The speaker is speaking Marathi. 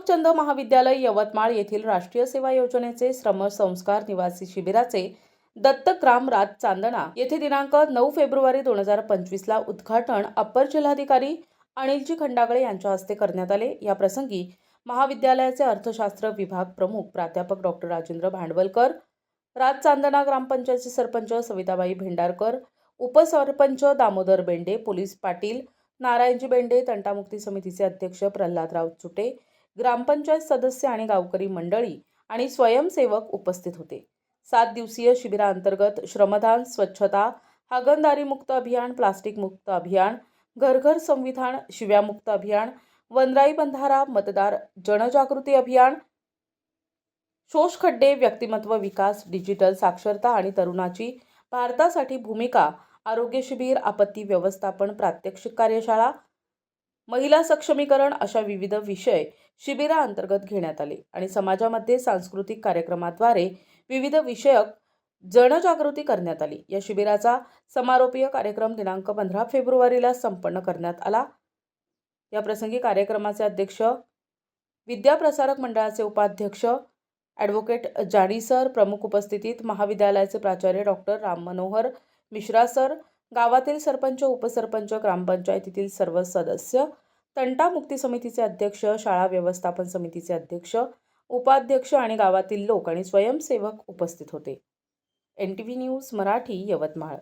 त्रिलोकचंद महाविद्यालय यवतमाळ येथील राष्ट्रीय सेवा योजनेचे श्रमसंस्कार निवासी शिबिराचे दत्तग्राम राज चांदणा येथे दिनांक 9 फेब्रुवारी 2025 ला उद्घाटन अप्पर जिल्हाधिकारी अनिलजी खंडागळे यांच्या हस्ते करण्यात आले। या प्रसंगी महाविद्यालयाचे अर्थशास्त्र विभाग प्रमुख प्राध्यापक डॉक्टर राजेंद्र भांडवलकर, राज चांदणा ग्रामपंचायतचे सरपंच सविताबाई भेंडारकर, उपसरपंच दामोदर बेंडे, पोलीस पाटील नारायणजी बेंडे, तंटामुक्ती समितीचे अध्यक्ष प्रल्हादराव चुटे, ग्रामपंचायत सदस्य आणि गावकरी मंडळी आणि स्वयंसेवक उपस्थित होते। 7 दिवसीय शिबिरांतर्गत श्रमदान, स्वच्छता, हागणदारी मुक्त अभियान, प्लास्टिक मुक्त अभियान, घर घर संविधान, शिव्यामुक्त अभियान, वनराई बंधारा, मतदार जनजागृती अभियान, शोषखड्डे, व्यक्तिमत्व विकास, डिजिटल साक्षरता आणि तरुणाची भारतासाठी भूमिका, आरोग्य शिबिर, आपत्ती व्यवस्थापन, प्रात्यक्षिक कार्यशाळा, महिला सक्षमीकरण अशा विविध विषय शिबिराअंतर्गत घेण्यात आले आणि समाजामध्ये सांस्कृतिक कार्यक्रमाद्वारे विविध विषयक जनजागृती करण्यात आली। या शिबिराचा समारोपीय कार्यक्रम दिनांक 15 फेब्रुवारीला संपन्न करण्यात आला। या प्रसंगी कार्यक्रमाचे अध्यक्ष, विद्याप्रसारक मंडळाचे उपाध्यक्ष ॲडव्होकेट जानी सर, प्रमुख उपस्थितीत महाविद्यालयाचे प्राचार्य डॉक्टर राम मनोहर मिश्रा सर, गावातील सरपंच, उपसरपंच, ग्रामपंचायतीतील सर्व सदस्य, तंटामुक्ती समितीचे अध्यक्ष, शाळा व्यवस्थापन समितीचे अध्यक्ष, उपाध्यक्ष आणि गावातील लोक आणि स्वयंसेवक उपस्थित होते। NTV news Marathi, Yavatmal.